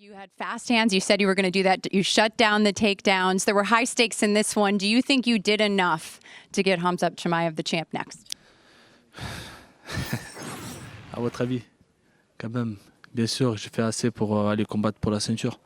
You had fast hands. You said you were going to do that. You shut down the takedowns. There were high stakes in this one. Do you think you did enough to get Khamzat Chimaev the champ next? À votre avis, quand même, bien sûr, j'ai fait assez pour aller combattre pour la ceinture.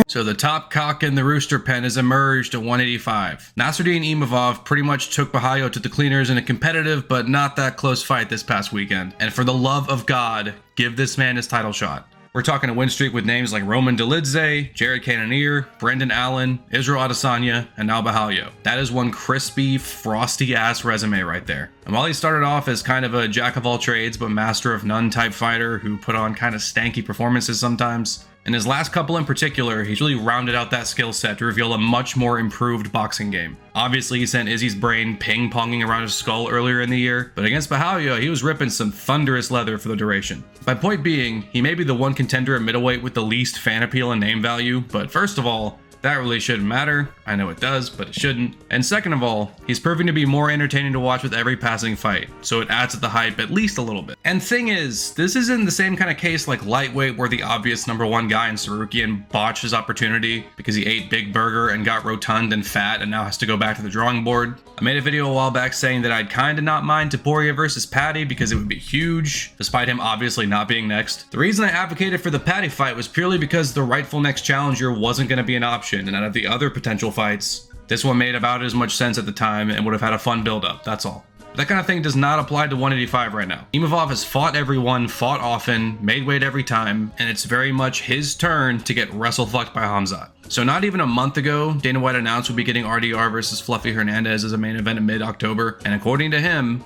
So the top cock in the rooster pen has emerged at 185. Nassourdine Imavov pretty much took Bahayo to the cleaners in a competitive but not that close fight this past weekend. And for the love of God, give this man his title shot. We're talking a win streak with names like Roman Dolidze, Jared Cannonier, Brendan Allen, Israel Adesanya, and now Bahayo. That is one crispy, frosty-ass resume right there. And while he started off as kind of a jack-of-all-trades but master-of-none type fighter who put on kind of stanky performances sometimes, in his last couple in particular, he's really rounded out that skill set to reveal a much more improved boxing game. Obviously, he sent Izzy's brain ping-ponging around his skull earlier in the year, but against Bahayo, he was ripping some thunderous leather for the duration. My point being, he may be the one contender at middleweight with the least fan appeal and name value, but first of all, that really shouldn't matter. I know it does, but it shouldn't. And second of all, he's proving to be more entertaining to watch with every passing fight, so it adds to the hype at least a little bit. And thing is, this isn't the same kind of case like lightweight where the obvious #1 guy in Sarukian botched his opportunity because he ate Big Burger and got rotund and fat and now has to go back to the drawing board. I made a video a while back saying that I'd kinda not mind Topuria versus Paddy because it would be huge, despite him obviously not being next. The reason I advocated for the Paddy fight was purely because the rightful next challenger wasn't going to be an option, and out of the other potential fights, this one made about as much sense at the time and would have had a fun build-up, that's all. But that kind of thing does not apply to 185 right now. Imavov has fought everyone, fought often, made weight every time, and it's very much his turn to get wrestle-fucked by Khamzat. So not even a month ago, Dana White announced we'll be getting RDR versus Fluffy Hernandez as a main event in mid-October, and according to him,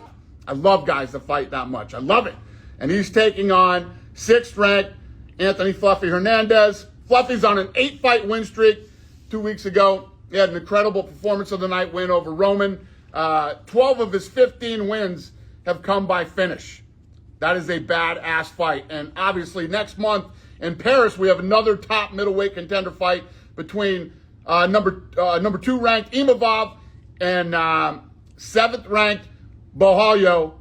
I love guys that fight that much. I love it. And he's taking on 6th ranked Anthony Fluffy Hernandez. Fluffy's on an 8-fight win streak 2 weeks ago. He had an incredible performance of the night win over Roman. 12 of his 15 wins have come by finish. That is a badass fight. And obviously next month in Paris, we have another top middleweight contender fight between number 2 ranked Imavov and 7th ranked Bahayo.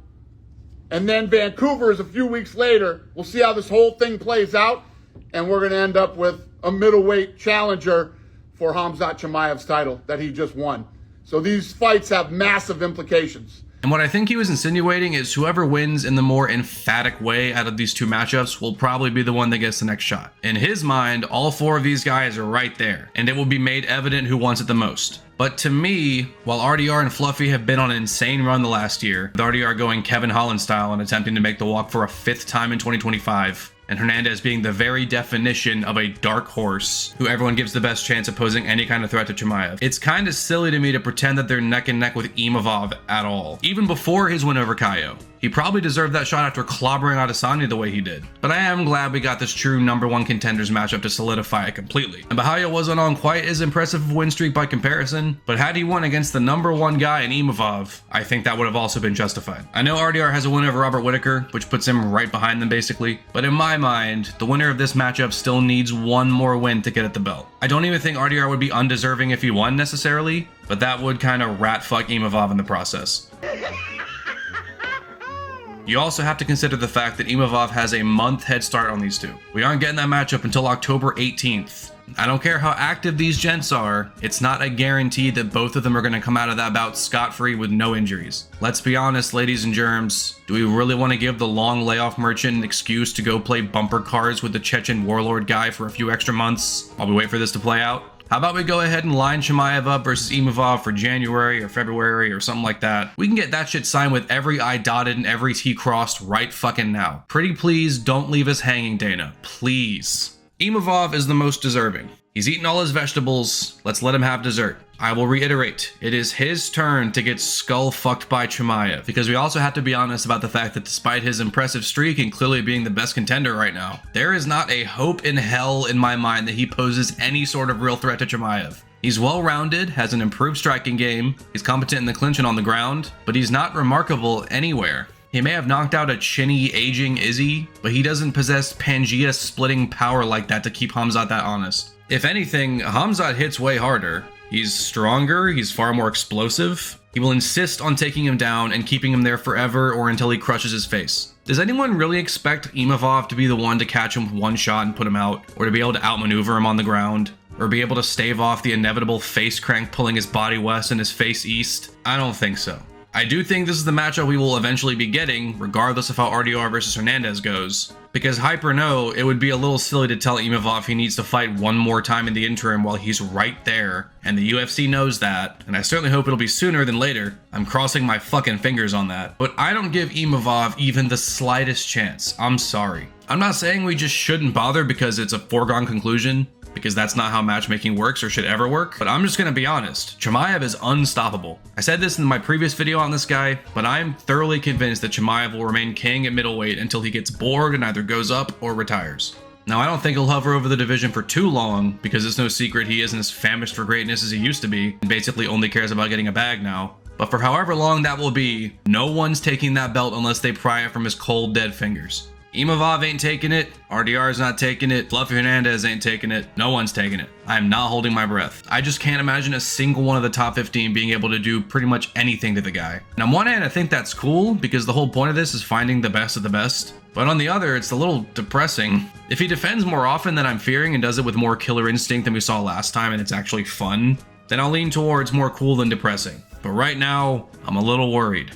And then Vancouver is a few weeks later. We'll see how this whole thing plays out. And we're going to end up with a middleweight challenger for Khamzat Chimaev's title that he just won. So these fights have massive implications. And what I think he was insinuating is whoever wins in the more emphatic way out of these two matchups will probably be the one that gets the next shot. In his mind, all 4 of these guys are right there, and it will be made evident who wants it the most. But to me, while RDR and Fluffy have been on an insane run the last year, with RDR going Kevin Holland style and attempting to make the walk for a 5th time in 2025, and Hernandez being the very definition of a dark horse who everyone gives the best chance of posing any kind of threat to Chimaev. It's kind of silly to me to pretend that they're neck and neck with Imavov at all. Even before his win over Kaio. He probably deserved that shot after clobbering Adesanya the way he did. But I am glad we got this true #1 contenders matchup to solidify it completely. And Bahayo wasn't on quite as impressive a win streak by comparison, but had he won against the #1 guy in Imavov, I think that would have also been justified. I know RDR has a win over Robert Whittaker, which puts him right behind them basically, but in my mind, the winner of this matchup still needs one more win to get at the belt. I don't even think RDR would be undeserving if he won necessarily, but that would kind of rat fuck Imavov in the process. You also have to consider the fact that Imavov has a month head start on these two. We aren't getting that matchup until October 18th. I don't care how active these gents are, it's not a guarantee that both of them are going to come out of that bout scot-free with no injuries. Let's be honest, ladies and germs, do we really want to give the long layoff merchant an excuse to go play bumper cars with the Chechen warlord guy for a few extra months while we wait for this to play out? How about we go ahead and line Chimaev up versus Imavov for January or February or something like that? We can get that shit signed with every I dotted and every T crossed right fucking now. Pretty please don't leave us hanging, Dana. Please. Imavov is the most deserving. He's eaten all his vegetables, let's let him have dessert. I will reiterate, it is his turn to get skull fucked by Chimaev, because we also have to be honest about the fact that despite his impressive streak and clearly being the best contender right now, there is not a hope in hell in my mind that he poses any sort of real threat to Chimaev. He's well-rounded, has an improved striking game, he's competent in the clinch and on the ground, but he's not remarkable anywhere. He may have knocked out a chinny, aging Izzy, but he doesn't possess Pangea splitting power like that to keep Khamzat that honest. If anything, Khamzat hits way harder. He's stronger, he's far more explosive, He will insist on taking him down and keeping him there forever or until he crushes his face. Does anyone really expect Imavov to be the one to catch him with one shot and put him out, or to be able to outmaneuver him on the ground, or be able to stave off the inevitable face crank pulling his body west and his face east? I don't think so. I do think this is the matchup we will eventually be getting, regardless of how RDR versus Hernandez goes. Because hype or no, it would be a little silly to tell Imavov he needs to fight one more time in the interim while he's right there, and the UFC knows that, and I certainly hope it'll be sooner than later. I'm crossing my fucking fingers on that. But I don't give Imavov even the slightest chance. I'm sorry. I'm not saying we just shouldn't bother because it's a foregone conclusion, because that's not how matchmaking works or should ever work, but I'm just gonna be honest. Chimaev is unstoppable. I said this in my previous video on this guy, but I'm thoroughly convinced that Chimaev will remain king at middleweight until he gets bored and either goes up or retires. Now, I don't think he'll hover over the division for too long, because it's no secret he isn't as famished for greatness as he used to be, and basically only cares about getting a bag now. But for however long that will be, no one's taking that belt unless they pry it from his cold, dead fingers. Imavov ain't taking it, RDR's not taking it, Fluffy Hernandez ain't taking it, no one's taking it. I am not holding my breath. I just can't imagine a single one of the top 15 being able to do pretty much anything to the guy. And on one hand, I think that's cool, because the whole point of this is finding the best of the best. But on the other, it's a little depressing. If he defends more often than I'm fearing and does it with more killer instinct than we saw last time and it's actually fun, then I'll lean towards more cool than depressing. But right now, I'm a little worried.